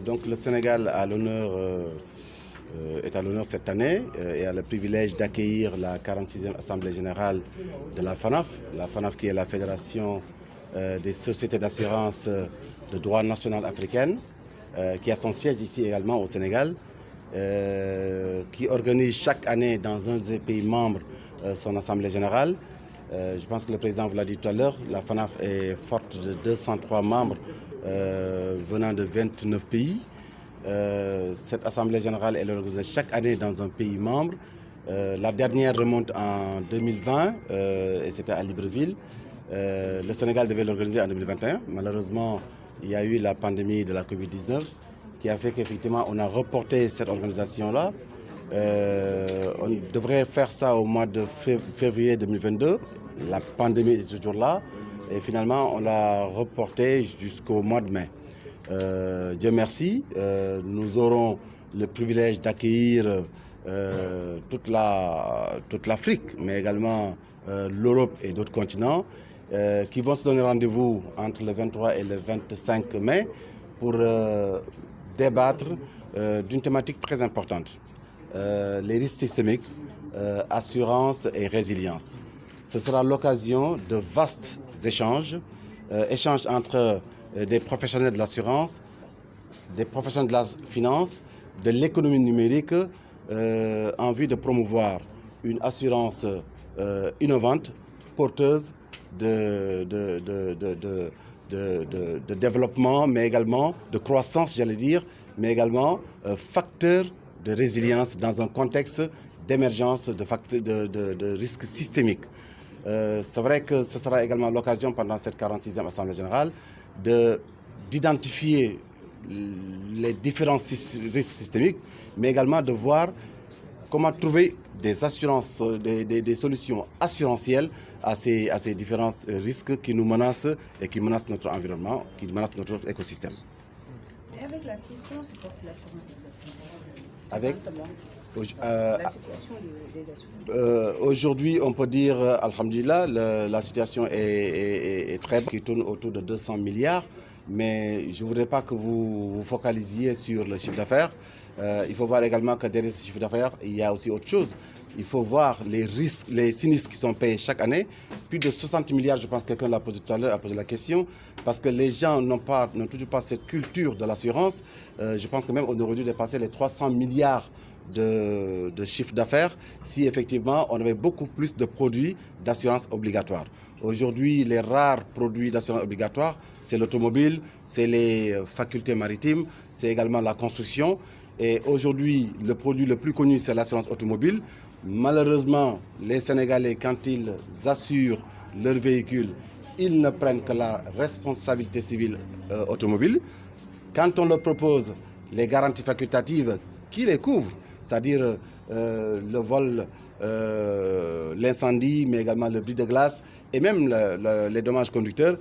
Donc le Sénégal a l'honneur, est à l'honneur cette année et a le privilège d'accueillir la 46e Assemblée générale de la FANAF qui est la Fédération des sociétés d'assurance de droit national africaine, qui a son siège ici également au Sénégal, qui organise chaque année dans un des pays membres son Assemblée générale. Je pense que le président vous l'a dit tout à l'heure, la FANAF est forte de 203 membres venant de 29 pays. Cette Assemblée générale est organisée chaque année dans un pays membre. La dernière remonte en 2020 et c'était à Libreville. Le Sénégal devait l'organiser en 2021. Malheureusement, il y a eu la pandémie de la Covid-19 qui a fait qu'effectivement on a reporté cette organisation-là. On devrait faire ça au mois de février 2022. La pandémie est toujours là et finalement on l'a reporté jusqu'au mois de mai. Dieu merci, nous aurons le privilège d'accueillir toute l'Afrique, mais également l'Europe et d'autres continents qui vont se donner rendez-vous entre le 23 et le 25 mai pour débattre d'une thématique très importante. Les risques systémiques, assurance et résilience. Ce sera l'occasion de vastes échanges entre des professionnels de l'assurance, des professionnels de la finance, de l'économie numérique, en vue de promouvoir une assurance innovante, porteuse de développement, mais également de croissance, j'allais dire, mais également facteur de résilience dans un contexte d'émergence de risques systémiques. C'est vrai que ce sera également l'occasion pendant cette 46e Assemblée générale d'identifier les différents risques systémiques, mais également de voir comment trouver des assurances, des solutions assurantielles à ces différents risques qui nous menacent et qui menacent notre environnement, qui menacent notre écosystème. Et avec la crise, comment se porte l'assurance exactement? Avec la situation des assurances. Aujourd'hui, on peut dire, alhamdulillah, la situation est très bonne, qui tourne autour de 200 milliards. Mais je ne voudrais pas que vous vous focalisiez sur le chiffre d'affaires. Il faut voir également que derrière ce chiffre d'affaires, il y a aussi autre chose. Il faut voir les risques, les sinistres qui sont payés chaque année. Plus de 60 milliards, je pense que quelqu'un l'a posé tout à l'heure, a posé la question, parce que les gens n'ont toujours pas cette culture de l'assurance. Je pense que même on aurait dû dépasser les 300 milliards de chiffre d'affaires si effectivement on avait beaucoup plus de produits d'assurance obligatoire. Aujourd'hui, les rares produits d'assurance obligatoire, c'est l'automobile, c'est les facultés maritimes, c'est également la construction. Et aujourd'hui, le produit le plus connu, c'est l'assurance automobile. Malheureusement, les Sénégalais, quand ils assurent leur véhicule, ils ne prennent que la responsabilité civile automobile. Quand on leur propose les garanties facultatives qui les couvrent, c'est-à-dire le vol, l'incendie, mais également le bris de glace et même les dommages conducteurs,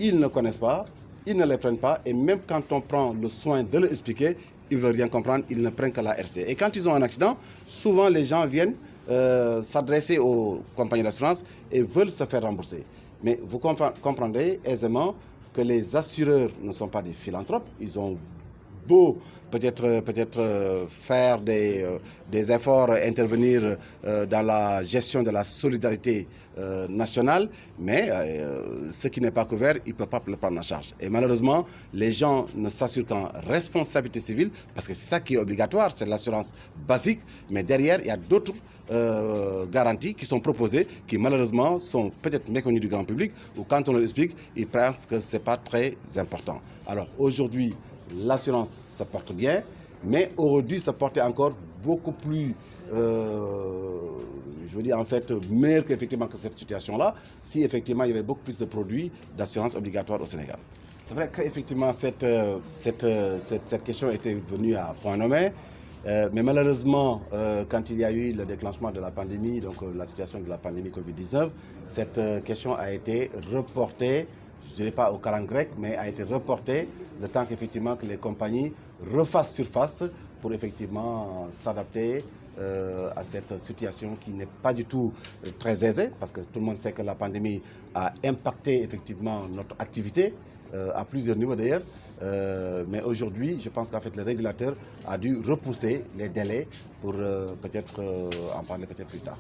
ils ne connaissent pas, ils ne les prennent pas. Et même quand on prend le soin de leur expliquer, ils ne veulent rien comprendre, ils ne prennent que la RC. Et quand ils ont un accident, souvent les gens viennent s'adresser aux compagnies d'assurance et veulent se faire rembourser. Mais vous comprendrez aisément que les assureurs ne sont pas des philanthropes, ils ont beau peut-être faire des efforts, intervenir dans la gestion de la solidarité nationale, mais ce qui n'est pas couvert, ils ne peuvent pas le prendre en charge. Et malheureusement, les gens ne s'assurent qu'en responsabilité civile, parce que c'est ça qui est obligatoire, c'est l'assurance basique, mais derrière, il y a d'autres garanties qui sont proposées, qui malheureusement sont peut-être méconnues du grand public, ou quand on leur explique, ils pensent que ce n'est pas très important. Alors aujourd'hui, l'assurance se porte bien, mais aurait dû se porter encore beaucoup plus, je veux dire en fait, meilleur qu'effectivement que cette situation-là, si effectivement il y avait beaucoup plus de produits d'assurance obligatoire au Sénégal. C'est vrai qu'effectivement cette question était venue à point nommé, mais malheureusement, quand il y a eu le déclenchement de la pandémie, donc la situation de la pandémie Covid-19, cette question a été reportée, je ne dirais pas au calendrier grec, mais a été reportée le temps qu'effectivement que les compagnies refassent surface pour effectivement s'adapter à cette situation qui n'est pas du tout très aisée, parce que tout le monde sait que la pandémie a impacté effectivement notre activité, à plusieurs niveaux d'ailleurs. Mais aujourd'hui, je pense qu'en fait, le régulateur a dû repousser les délais pour peut-être en parler peut-être plus tard.